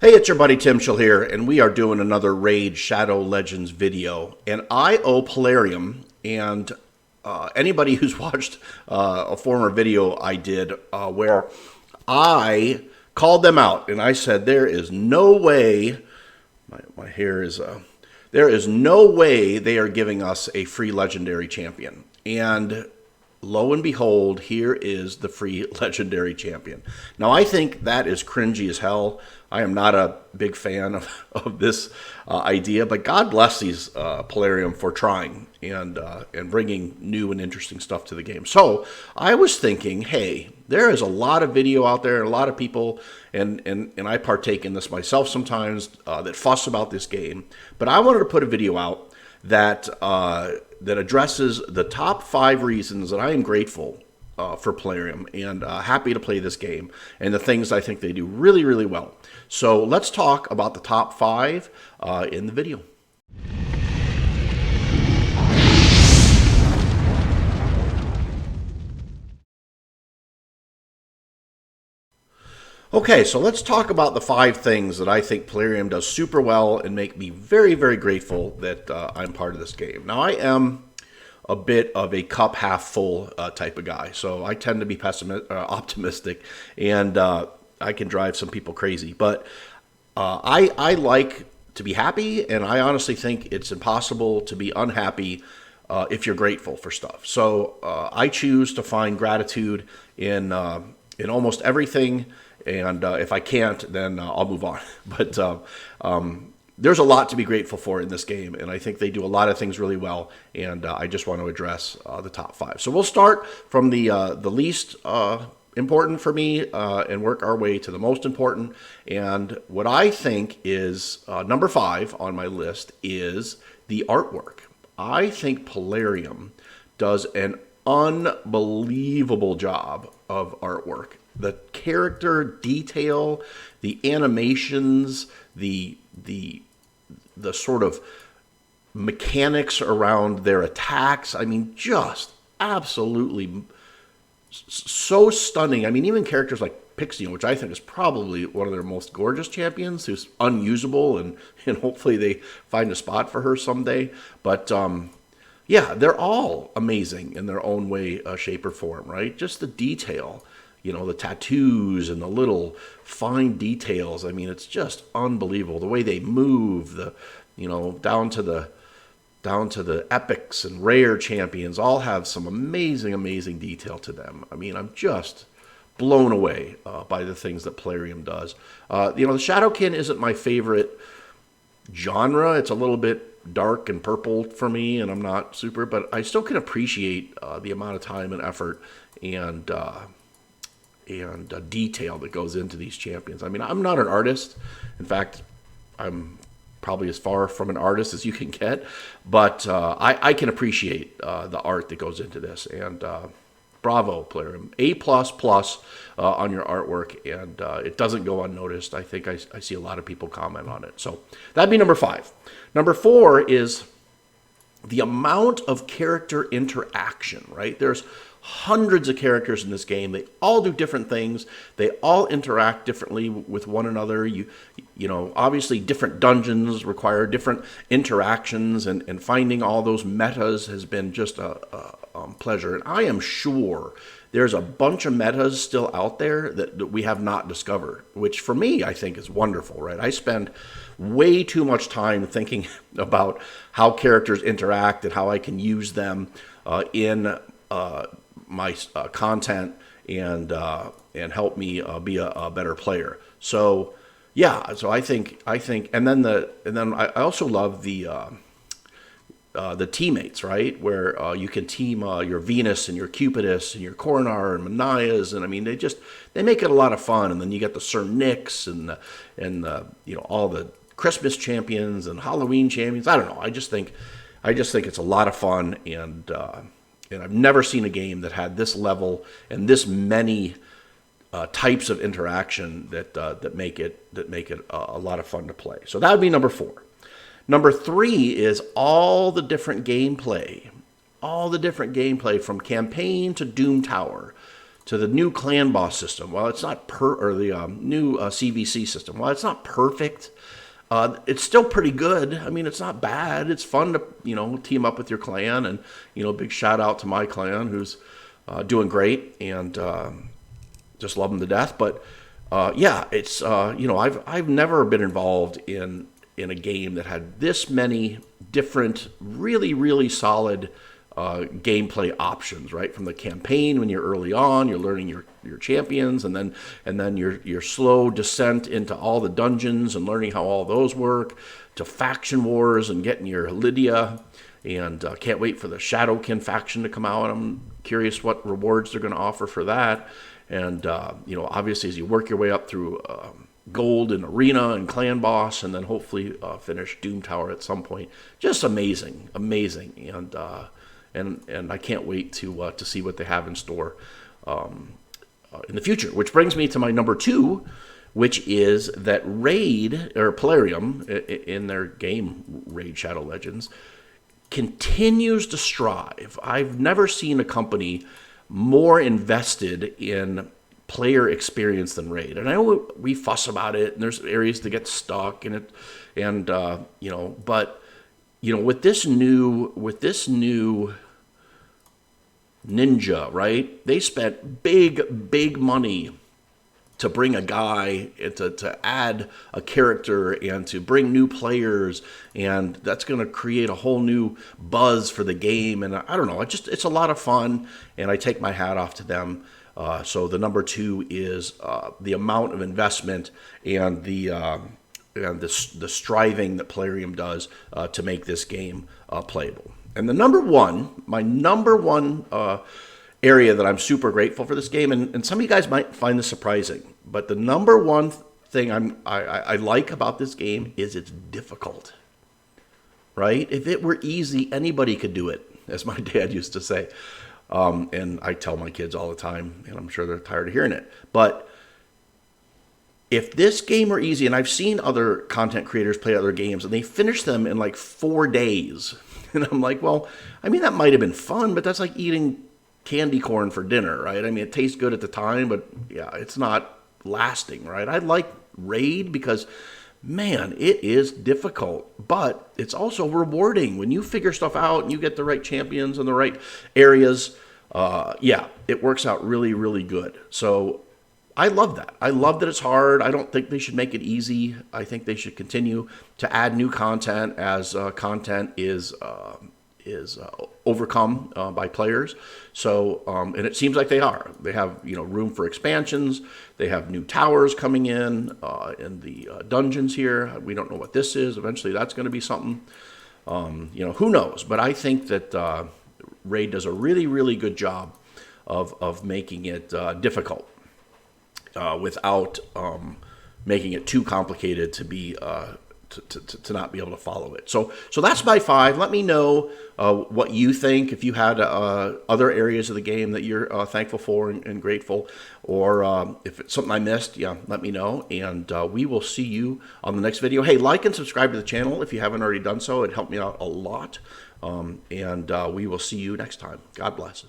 Hey, it's your buddy Tim Schill here, and we are doing another Raid Shadow Legends video. And I owe Plarium and anybody who's watched a former video I did where I called them out and I said, there is no way, my hair is, there is no way they are giving us a free legendary champion. And lo and behold, here is the free legendary champion. Now, I think that is cringy as hell. I am not a big fan of this idea, but God bless these Plarium for trying and bringing new and interesting stuff to the game. So I was thinking, hey, there is a lot of video out there, and a lot of people, and I partake in this myself sometimes, that fuss about this game. But I wanted to put a video out that that addresses the top 5 reasons that I am grateful for Plarium and happy to play this game, and the things I think they do really, really well. So let's talk about the top 5 in the video. Okay, so let's talk about the 5 things that I think Plarium does super well and make me very, very grateful that I'm part of this game. Now, I am a bit of a cup half full type of guy, so I tend to be optimistic, and I can drive some people crazy. But I like to be happy, and I honestly think it's impossible to be unhappy if you're grateful for stuff. So I choose to find gratitude in almost everything. And if I can't, then I'll move on. But there's a lot to be grateful for in this game, and I think they do a lot of things really well. And I just want to address the top 5. So we'll start from the least important for me and work our way to the most important. And what I think is number 5 on my list is the artwork. I think Plarium does an unbelievable job of artwork. The character detail, the animations, the sort of mechanics around their attacks. I mean, just absolutely so stunning. I mean, even characters like Pixion, which I think is probably one of their most gorgeous champions, who's unusable, and hopefully they find a spot for her someday. But yeah, they're all amazing in their own way, shape, or form, right? Just the detail. You know, the tattoos and the little fine details. I mean, it's just unbelievable. The way they move, down to the epics and rare champions, all have some amazing, amazing detail to them. I mean, I'm just blown away by the things that Plarium does. The Shadowkin isn't my favorite genre. It's a little bit dark and purple for me, and I'm not super, but I still can appreciate the amount of time and effort and detail that goes into these champions. I mean, I'm not an artist. In fact, I'm probably as far from an artist as you can get, but I can appreciate the art that goes into this. And bravo, Plarium. A++ on your artwork, and it doesn't go unnoticed. I think I see a lot of people comment on it. So that'd be number 5. Number 4 is the amount of character interaction, right? There's hundreds of characters in this game. They all do different things. They all interact differently with one another. You know, obviously different dungeons require different interactions, and finding all those metas has been just a pleasure. And I am sure there's a bunch of metas still out there that we have not discovered, which for me, I think is wonderful, right? I spend way too much time thinking about how characters interact and how I can use them in my content and help me be a better player. So yeah, so I think, and then I also love the teammates, right? Where you can team your Venus and your Cupidus and your Coronar and Manias, and I mean they make it a lot of fun. And then you get the Sir Nyx and all the Christmas champions and Halloween champions. I don't know. I just think it's a lot of fun, and I've never seen a game that had this level and this many types of interaction that make it a lot of fun to play. So that would be number 4. Number 3 is all the different gameplay from campaign to Doom Tower to the new clan boss system. While it's not or the new CVC system, while it's not perfect, it's still pretty good. I mean, it's not bad. It's fun to, team up with your clan, and, big shout out to my clan who's doing great, and just love them to death. But yeah, it's I've never been involved in a game that had this many different, really, really solid gameplay options, right? From the campaign, when you're early on, you're learning your champions, and then your slow descent into all the dungeons and learning how all those work, to faction wars and getting your Lydia, and can't wait for the Shadowkin faction to come out. I'm curious what rewards they're going to offer for that. And obviously, as you work your way up through gold and arena and clan boss, and then hopefully finish Doom Tower at some point, just amazing, and I can't wait to see what they have in store in the future. Which brings me to my number 2, which is that Raid, or Plarium, in their game Raid Shadow Legends, continues to strive. I've never seen a company more invested in player experience than Raid. And I know we fuss about it, and there's areas that get stuck in it, and but with this new Ninja, right? They spent big money to bring a guy, to add a character, and to bring new players, and that's going to create a whole new buzz for the game. And I don't know, it's a lot of fun, and I take my hat off to them. So the number 2 is the amount of investment and the striving that Plarium does to make this game playable. And my number one area that I'm super grateful for this game, and some of you guys might find this surprising, but the number one thing I like about this game is it's difficult, right? If it were easy, anybody could do it, as my dad used to say. And I tell my kids all the time, and I'm sure they're tired of hearing it, but if this game were easy, and I've seen other content creators play other games, and they finish them in like 4 days, and I'm like, well, I mean, that might have been fun, but that's like eating candy corn for dinner, right? I mean, it tastes good at the time, but yeah, it's not lasting, right? I like Raid because, man, it is difficult, but it's also rewarding when you figure stuff out and you get the right champions in the right areas. Yeah, it works out really, really good. So I love that. I love that it's hard. I don't think they should make it easy. I think they should continue to add new content as content is overcome by players. So, and it seems like they are. They have room for expansions. They have new towers coming in the dungeons here. We don't know what this is. Eventually, that's going to be something. Who knows? But I think that Raid does a really, really good job of making it difficult without making it too complicated to be to not be able to follow it. So that's my 5. Let me know what you think. If you had other areas of the game that you're thankful for and grateful, or if it's something I missed, yeah, let me know. And we will see you on the next video. Hey, like and subscribe to the channel if you haven't already done so. It helped me out a lot. And we will see you next time. God bless.